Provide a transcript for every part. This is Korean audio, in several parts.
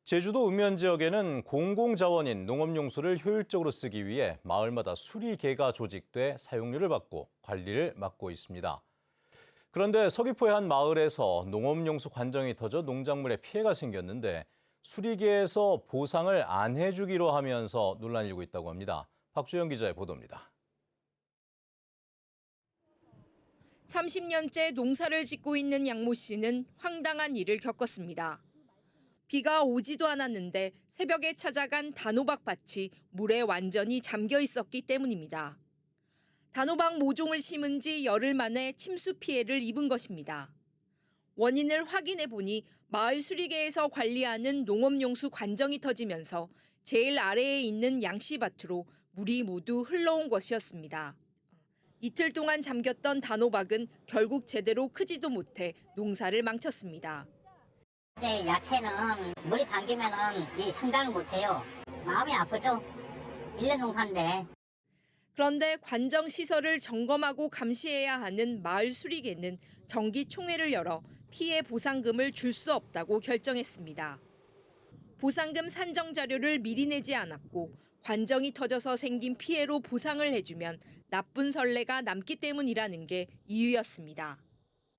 제주도 읍면 지역에는 공공자원인 농업용수를 효율적으로 쓰기 위해 마을마다 수리개가 조직돼 사용료를 받고 관리를 맡고 있습니다. 그런데 서귀포의 한 마을에서 농업용수 관정이 터져 농작물에 피해가 생겼는데 수리개에서 보상을 안 해주기로 하면서 논란이 일고 있다고 합니다. 박주영 기자의 보도입니다. 30년째 농사를 짓고 있는 양모 씨는 황당한 일을 겪었습니다. 비가 오지도 않았는데 새벽에 찾아간 단호박 밭이 물에 완전히 잠겨 있었기 때문입니다. 단호박 모종을 심은 지 열흘 만에 침수 피해를 입은 것입니다. 원인을 확인해 보니 마을 수리개에서 관리하는 농업용수 관정이 터지면서 제일 아래에 있는 양씨밭으로 물이 모두 흘러온 것이었습니다. 이틀 동안 잠겼던 단호박은 결국 제대로 크지도 못해 농사를 망쳤습니다. 야채는 물이 잠기면은 이 성장을 못해요. 마음이 아프죠. 1년 농사인데. 그런데 관정 시설을 점검하고 감시해야 하는 마을 수리개는 정기 총회를 열어 피해 보상금을 줄 수 없다고 결정했습니다. 보상금 산정 자료를 미리 내지 않았고 관정이 터져서 생긴 피해로 보상을 해주면 나쁜 선례가 남기 때문이라는 게 이유였습니다.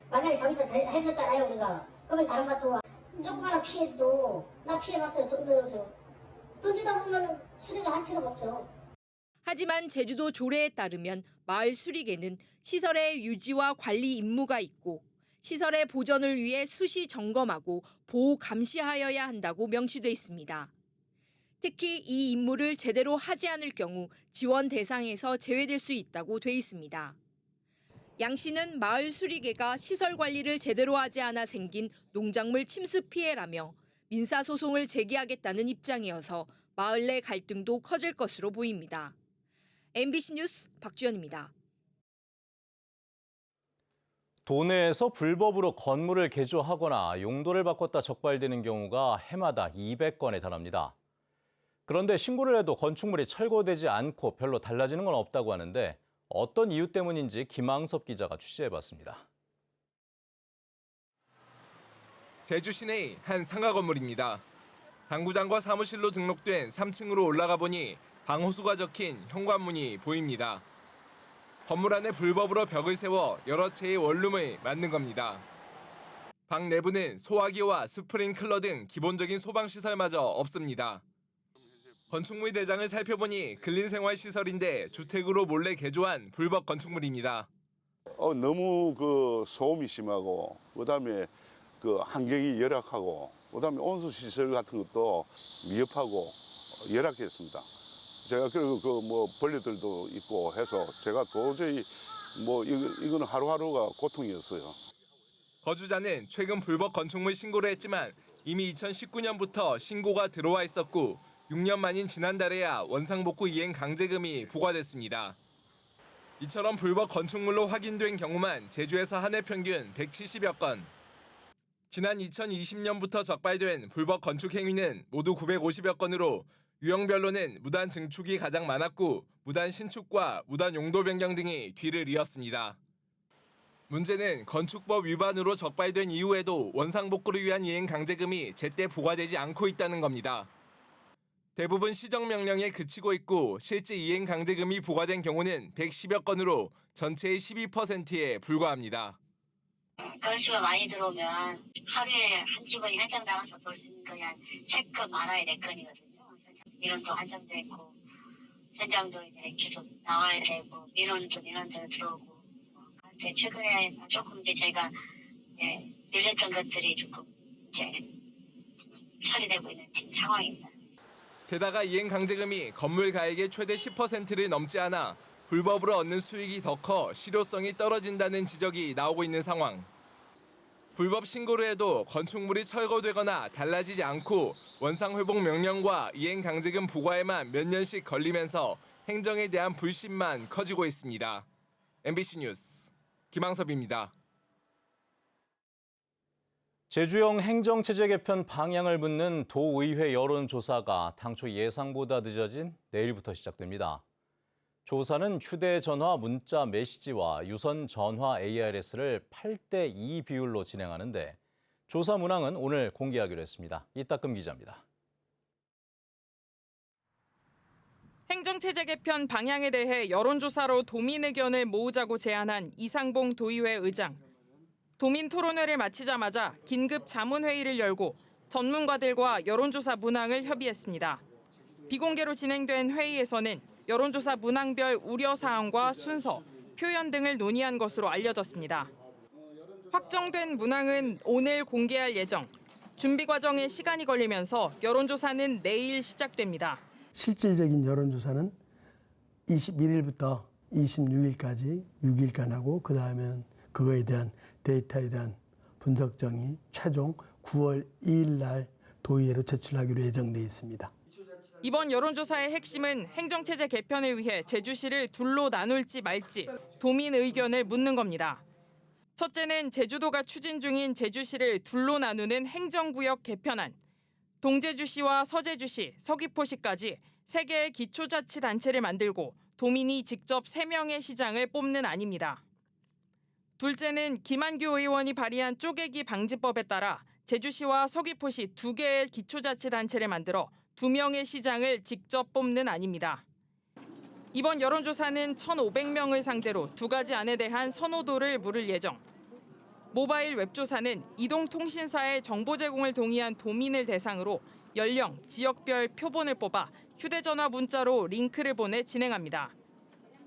만약에 저기서 해줬잖아요 우리가. 그러면 다른 밭도 조그마한 피해도 나 피해봤어요. 돈 들어서. 돈 주다 보면 수리가 할 필요가 없죠. 하지만 제주도 조례에 따르면 마을 수리개는 시설의 유지와 관리 임무가 있고 시설의 보전을 위해 수시 점검하고 보호 감시하여야 한다고 명시돼 있습니다. 특히 이 임무를 제대로 하지 않을 경우 지원 대상에서 제외될 수 있다고 돼 있습니다. 양 씨는 마을 수리개가 시설 관리를 제대로 하지 않아 생긴 농작물 침수 피해라며 민사소송을 제기하겠다는 입장이어서 마을 내 갈등도 커질 것으로 보입니다. MBC 뉴스 박주연입니다. 도내에서 불법으로 건물을 개조하거나 용도를 바꿨다 적발되는 경우가 해마다 200건에 달합니다. 그런데 신고를 해도 건축물이 철거되지 않고 별로 달라지는 건 없다고 하는데 어떤 이유 때문인지 김항섭 기자가 취재해봤습니다. 제주 시내의 한 상가 건물입니다. 당구장과 사무실로 등록된 3층으로 올라가 보니 방호수가 적힌 현관문이 보입니다. 건물 안에 불법으로 벽을 세워 여러 채의 원룸을 만든 겁니다. 방 내부는 소화기와 스프링클러 등 기본적인 소방시설마저 없습니다. 건축물 대장을 살펴보니 근린생활시설인데 주택으로 몰래 개조한 불법 건축물입니다. 너무 소음이 심하고 그다음에 환경이 열악하고 그다음에 온수 시설 같은 것도 미흡하고 열악했습니다. 제가 그리고 벌레들도 있고 해서 제가 도저히 이거는 하루하루가 고통이었어요. 거주자는 최근 불법 건축물 신고를 했지만 이미 2019년부터 신고가 들어와 있었고 6년 만인 지난달에야 원상복구 이행 강제금이 부과됐습니다. 이처럼 불법 건축물로 확인된 경우만 제주에서 한 해 평균 170여 건. 지난 2020년부터 적발된 불법 건축 행위는 모두 950여 건으로 유형별로는 무단 증축이 가장 많았고 무단 신축과 무단 용도 변경 등이 뒤를 이었습니다. 문제는 건축법 위반으로 적발된 이후에도 원상복구를 위한 이행 강제금이 제때 부과되지 않고 있다는 겁니다. 대부분 시정명령에 그치고 있고 실제 이행 강제금이 부과된 경우는 110여 건으로 전체의 12%에 불과합니다. 건수가 많이 들어오면 하루에 한 직원이 현장 나가서 볼 수 있는 거이 한 3건 많아야 4건이거든요. 민원도 한정돼 있고 현장도 이제 계속 나와야 되고 민원대로 들어오고. 근데 최근에 조금 이제 저희가 밀렸던 것들이 조금 이제 처리되고 있는 지금 상황입니다. 게다가 이행 강제금이 건물 가액의 최대 10%를 넘지 않아 불법으로 얻는 수익이 더 커 실효성이 떨어진다는 지적이 나오고 있는 상황. 불법 신고를 해도 건축물이 철거되거나 달라지지 않고 원상회복 명령과 이행 강제금 부과에만 몇 년씩 걸리면서 행정에 대한 불신만 커지고 있습니다. MBC 뉴스 김항섭입니다. 제주형 행정체제 개편 방향을 묻는 도의회 여론조사가 당초 예상보다 늦어진 내일부터 시작됩니다. 조사는 휴대전화, 문자, 메시지와 유선전화 ARS를 8:2 비율로 진행하는데 조사 문항은 오늘 공개하기로 했습니다. 이따금 기자입니다. 행정체제 개편 방향에 대해 여론조사로 도민 의견을 모으자고 제안한 이상봉 도의회 의장. 도민 토론회를 마치자마자 긴급 자문회의를 열고 전문가들과 여론조사 문항을 협의했습니다. 비공개로 진행된 회의에서는 여론조사 문항별 우려사항과 순서, 표현 등을 논의한 것으로 알려졌습니다. 확정된 문항은 오늘 공개할 예정. 준비 과정에 시간이 걸리면서 여론조사는 내일 시작됩니다. 실질적인 여론조사는 21일부터 26일까지 6일간 하고 그다음에는 그거에 대한 데이터에 대한 분석 정의 최종 9월 2일 날 도의회로 제출하기로 예정돼 있습니다. 이번 여론조사의 핵심은 행정체제 개편을 위해 제주시를 둘로 나눌지 말지 도민 의견을 묻는 겁니다. 첫째는 제주도가 추진 중인 제주시를 둘로 나누는 행정구역 개편안. 동제주시와 서제주시, 서귀포시까지 3개의 기초자치단체를 만들고 도민이 직접 3명의 시장을 뽑는 안입니다. 둘째는 김한규 의원이 발의한 쪼개기 방지법에 따라 제주시와 서귀포시 2개의 기초자치단체를 만들어 2명의 시장을 직접 뽑는 안입니다. 이번 여론조사는 1,500명을 상대로 2가지 안에 대한 선호도를 물을 예정. 모바일 웹조사는 이동통신사의 정보 제공을 동의한 도민을 대상으로 연령, 지역별 표본을 뽑아 휴대전화 문자로 링크를 보내 진행합니다.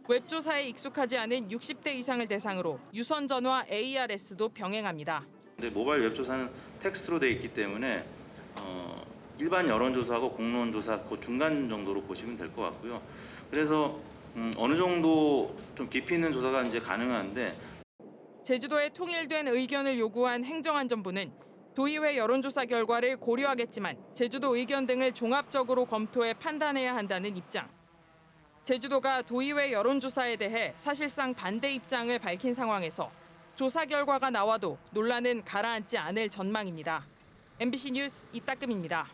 웹조사에 익숙하지 않은 60대 이상을 대상으로 유선전화 ARS도 병행합니다. 근데 모바일 웹조사는 텍스트로 돼 있기 때문에 일반 여론조사하고 공론조사 그 중간 정도로 보시면 될 것 같고요. 그래서 어느 정도 좀 깊이 있는 조사가 이제 가능한데 제주도의 통일된 의견을 요구한 행정안전부는 도의회 여론조사 결과를 고려하겠지만 제주도 의견 등을 종합적으로 검토해 판단해야 한다는 입장. 제주도가 도의회 여론조사에 대해 사실상 반대 입장을 밝힌 상황에서 조사 결과가 나와도 논란은 가라앉지 않을 전망입니다. MBC 뉴스 이따금입니다.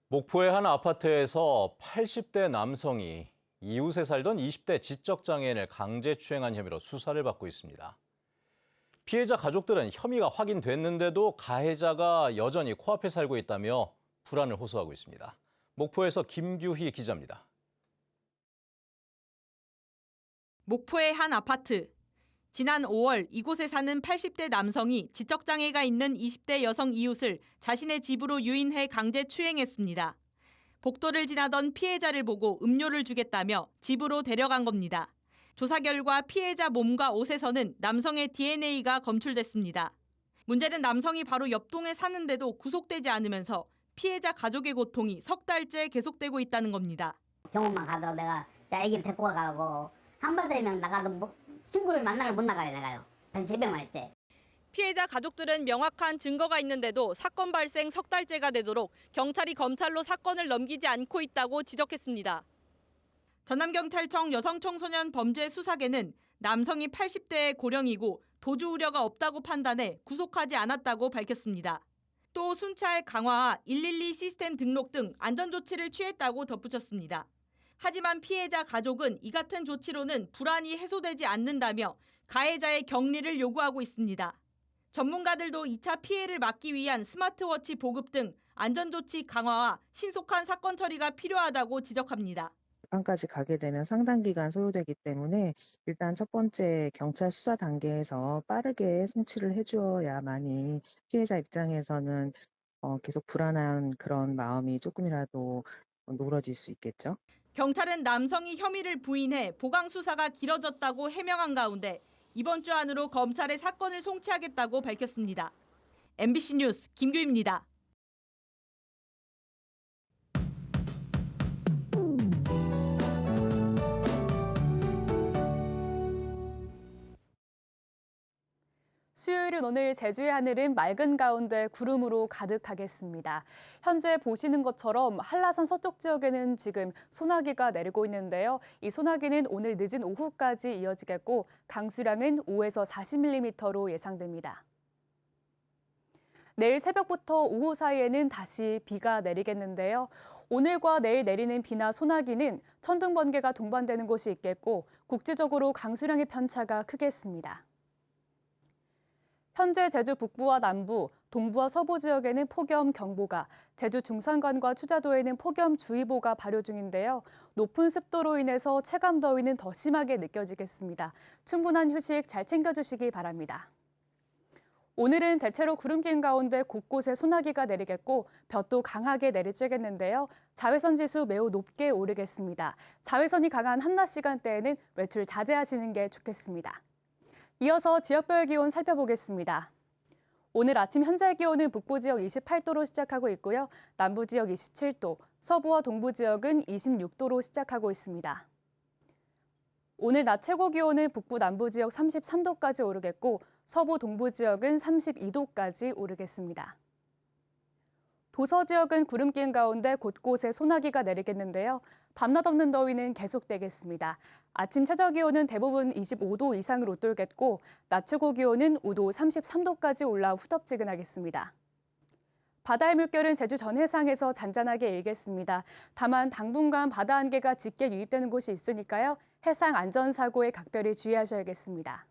목포의 한 아파트에서 80대 남성이 이웃에 살던 20대 지적장애인을 강제추행한 혐의로 수사를 받고 있습니다. 피해자 가족들은 혐의가 확인됐는데도 가해자가 여전히 코앞에 살고 있다며 불안을 호소하고 있습니다. 목포에서 김규희 기자입니다. 목포의 한 아파트. 지난 5월 이곳에 사는 80대 남성이 지적장애가 있는 20대 여성 이웃을 자신의 집으로 유인해 강제 추행했습니다. 복도를 지나던 피해자를 보고 음료를 주겠다며 집으로 데려간 겁니다. 조사 결과 피해자 몸과 옷에서는 남성의 DNA가 검출됐습니다. 문제는 남성이 바로 옆동에 사는데도 구속되지 않으면서 피해자 가족의 고통이 석 달째 계속되고 있다는 겁니다. 병원만 가도 내가 애기 데리고 가고 한 번 되면 나가도 친구를 만나러 못 나가요, 내가요. 집에만 있지. 피해자 가족들은 명확한 증거가 있는데도 사건 발생 석 달째가 되도록 경찰이 검찰로 사건을 넘기지 않고 있다고 지적했습니다. 전남경찰청 여성청소년 범죄수사계는 남성이 80대의 고령이고 도주 우려가 없다고 판단해 구속하지 않았다고 밝혔습니다. 또 순찰 강화와 112 시스템 등록 등 안전조치를 취했다고 덧붙였습니다. 하지만 피해자 가족은 이 같은 조치로는 불안이 해소되지 않는다며 가해자의 격리를 요구하고 있습니다. 전문가들도 2차 피해를 막기 위한 스마트워치 보급 등 안전조치 강화와 신속한 사건 처리가 필요하다고 지적합니다. 재판까지 가게 되면 상당 기간 소요되기 때문에 일단 첫 번째 경찰 수사 단계에서 빠르게 송치를 해주어야만이 피해자 입장에서는 계속 불안한 그런 마음이 조금이라도 누그러질 수 있겠죠. 경찰은 남성이 혐의를 부인해 보강 수사가 길어졌다고 해명한 가운데 이번 주 안으로 검찰에 사건을 송치하겠다고 밝혔습니다. MBC 뉴스 김규희입니다. 수요일은 오늘 제주의 하늘은 맑은 가운데 구름으로 가득하겠습니다. 현재 보시는 것처럼 한라산 서쪽 지역에는 지금 소나기가 내리고 있는데요. 이 소나기는 오늘 늦은 오후까지 이어지겠고 강수량은 5에서 40mm로 예상됩니다. 내일 새벽부터 오후 사이에는 다시 비가 내리겠는데요. 오늘과 내일 내리는 비나 소나기는 천둥, 번개가 동반되는 곳이 있겠고 국지적으로 강수량의 편차가 크겠습니다. 현재 제주 북부와 남부, 동부와 서부 지역에는 폭염경보가, 제주 중산간과 추자도에는 폭염주의보가 발효 중인데요. 높은 습도로 인해서 체감더위는 더 심하게 느껴지겠습니다. 충분한 휴식 잘 챙겨주시기 바랍니다. 오늘은 대체로 구름 낀 가운데 곳곳에 소나기가 내리겠고 볕도 강하게 내리쬐겠는데요. 자외선 지수 매우 높게 오르겠습니다. 자외선이 강한 한낮 시간대에는 외출 자제하시는 게 좋겠습니다. 이어서 지역별 기온 살펴보겠습니다. 오늘 아침 현재 기온은 북부 지역 28도로 시작하고 있고요. 남부 지역 27도, 서부와 동부 지역은 26도로 시작하고 있습니다. 오늘 낮 최고 기온은 북부 남부 지역 33도까지 오르겠고 서부 동부 지역은 32도까지 오르겠습니다. 도서 지역은 구름 낀 가운데 곳곳에 소나기가 내리겠는데요. 밤낮 없는 더위는 계속되겠습니다. 아침 최저 기온은 대부분 25도 이상을 웃돌겠고 낮 최고 기온은 우도 33도까지 올라 후덥지근하겠습니다. 바다의 물결은 제주 전 해상에서 잔잔하게 일겠습니다. 다만 당분간 바다 안개가 짙게 유입되는 곳이 있으니까요. 해상 안전사고에 각별히 주의하셔야겠습니다.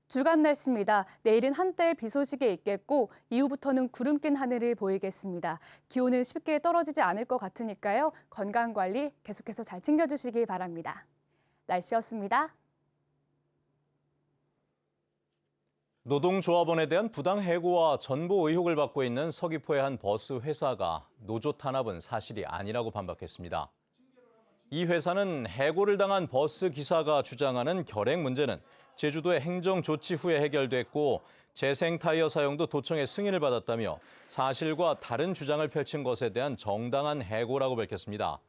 주간 날씨입니다. 내일은 한때 비 소식이 있겠고 이후부터는 구름 낀 하늘을 보이겠습니다. 기온은 쉽게 떨어지지 않을 것 같으니까요. 건강관리 계속해서 잘 챙겨주시기 바랍니다. 날씨였습니다. 노동조합원에 대한 부당 해고와 전보 의혹을 받고 있는 서귀포의 한 버스 회사가 노조 탄압은 사실이 아니라고 반박했습니다. 이 회사는 해고를 당한 버스 기사가 주장하는 결행 문제는 제주도의 행정 조치 후에 해결됐고 재생 타이어 사용도 도청의 승인을 받았다며 사실과 다른 주장을 펼친 것에 대한 정당한 해고라고 밝혔습니다.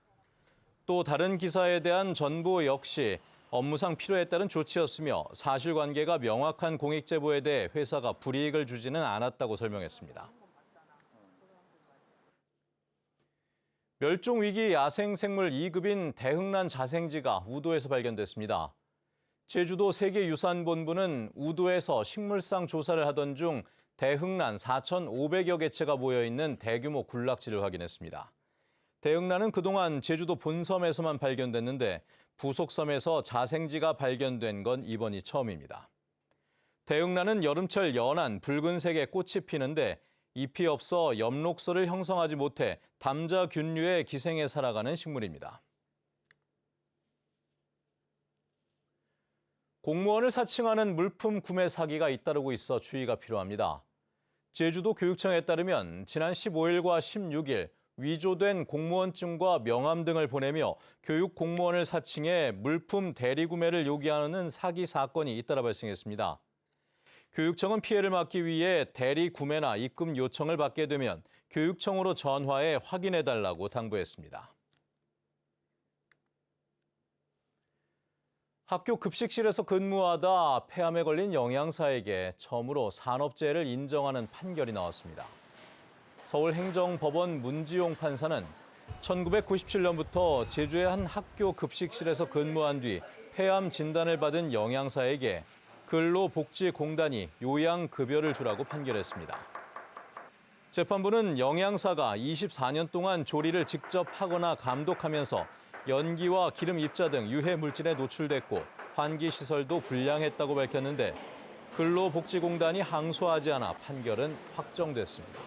또 다른 기사에 대한 전보 역시 업무상 필요에 따른 조치였으며 사실관계가 명확한 공익 제보에 대해 회사가 불이익을 주지는 않았다고 설명했습니다. 멸종위기 야생생물 2급인 대흥란 자생지가 우도에서 발견됐습니다. 제주도 세계유산본부는 우도에서 식물상 조사를 하던 중 대흥란 4,500여 개체가 모여있는 대규모 군락지를 확인했습니다. 대흥란은 그동안 제주도 본섬에서만 발견됐는데 부속섬에서 자생지가 발견된 건 이번이 처음입니다. 대흥란은 여름철 연한 붉은색의 꽃이 피는데 잎이 없어 엽록소를 형성하지 못해 담자균류의 기생에 살아가는 식물입니다. 공무원을 사칭하는 물품 구매 사기가 잇따르고 있어 주의가 필요합니다. 제주도 교육청에 따르면 지난 15일과 16일 위조된 공무원증과 명함 등을 보내며 교육 공무원을 사칭해 물품 대리 구매를 요구하는 사기 사건이 잇따라 발생했습니다. 교육청은 피해를 막기 위해 대리 구매나 입금 요청을 받게 되면 교육청으로 전화해 확인해달라고 당부했습니다. 학교 급식실에서 근무하다 폐암에 걸린 영양사에게 처음으로 산업재해를 인정하는 판결이 나왔습니다. 서울행정법원 문지용 판사는 1997년부터 제주의 한 학교 급식실에서 근무한 뒤 폐암 진단을 받은 영양사에게 근로복지공단이 요양급여를 주라고 판결했습니다. 재판부는 영양사가 24년 동안 조리를 직접 하거나 감독하면서 연기와 기름 입자 등 유해 물질에 노출됐고 환기시설도 불량했다고 밝혔는데 근로복지공단이 항소하지 않아 판결은 확정됐습니다.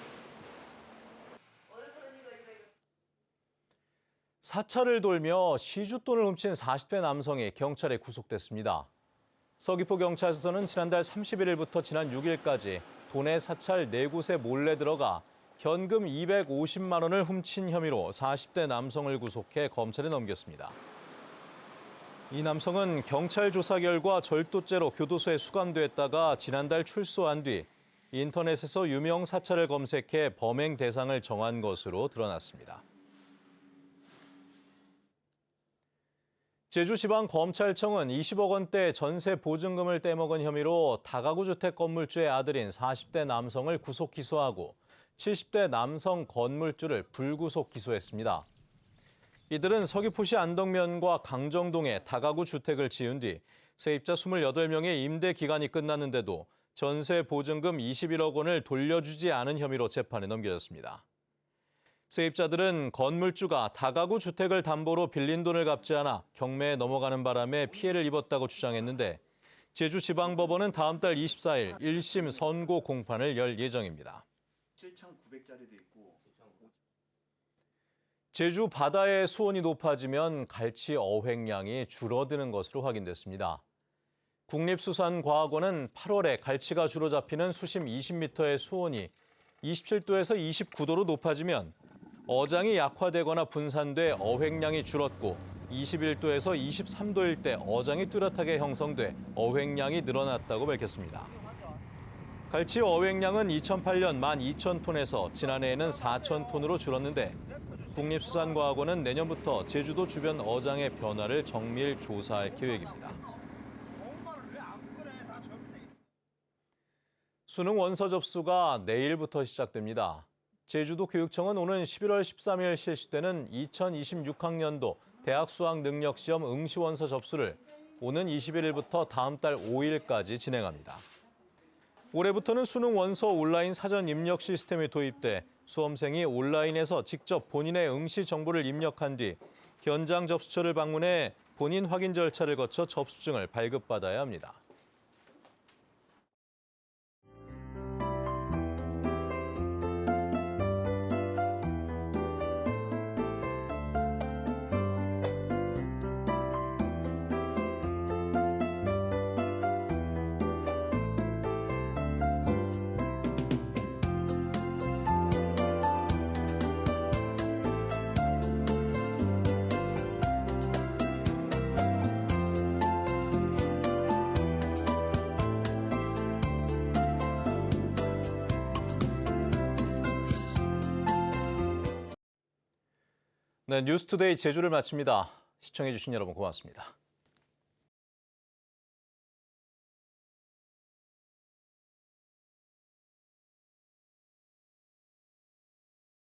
사찰을 돌며 시주돈을 훔친 40대 남성이 경찰에 구속됐습니다. 서귀포 경찰서는 지난달 31일부터 지난 6일까지 도내 사찰 4곳에 몰래 들어가 현금 250만 원을 훔친 혐의로 40대 남성을 구속해 검찰에 넘겼습니다. 이 남성은 경찰 조사 결과 절도죄로 교도소에 수감됐다가 지난달 출소한 뒤 인터넷에서 유명 사찰을 검색해 범행 대상을 정한 것으로 드러났습니다. 제주지방검찰청은 20억 원대 전세 보증금을 떼먹은 혐의로 다가구 주택 건물주의 아들인 40대 남성을 구속 기소하고 70대 남성 건물주를 불구속 기소했습니다. 이들은 서귀포시 안덕면과 강정동에 다가구 주택을 지은 뒤 세입자 28명의 임대 기간이 끝났는데도 전세 보증금 21억 원을 돌려주지 않은 혐의로 재판에 넘겨졌습니다. 세입자들은 건물주가 다가구 주택을 담보로 빌린 돈을 갚지 않아 경매에 넘어가는 바람에 피해를 입었다고 주장했는데 제주지방법원은 다음 달 24일 1심 선고 공판을 열 예정입니다. 7,900짜리도 있고. 제주 바다의 수온이 높아지면 갈치 어획량이 줄어드는 것으로 확인됐습니다. 국립수산과학원은 8월에 갈치가 주로 잡히는 수심 20m의 수온이 27도에서 29도로 높아지면 어장이 약화되거나 분산돼 어획량이 줄었고 21도에서 23도일 때 어장이 뚜렷하게 형성돼 어획량이 늘어났다고 밝혔습니다. 갈치 어획량은 2008년 12,000톤에서 지난해에는 4,000톤으로 줄었는데 국립수산과학원은 내년부터 제주도 주변 어장의 변화를 정밀 조사할 계획입니다. 수능 원서 접수가 내일부터 시작됩니다. 제주도 교육청은 오는 11월 13일 실시되는 2026학년도 대학 수학 능력 시험 응시 원서 접수를 오는 21일부터 다음 달 5일까지 진행합니다. 올해부터는 수능 원서 온라인 사전 입력 시스템이 도입돼 수험생이 온라인에서 직접 본인의 응시 정보를 입력한 뒤 현장 접수처를 방문해 본인 확인 절차를 거쳐 접수증을 발급받아야 합니다. 네, 뉴스투데이 제주를 마칩니다. 시청해주신 여러분 고맙습니다.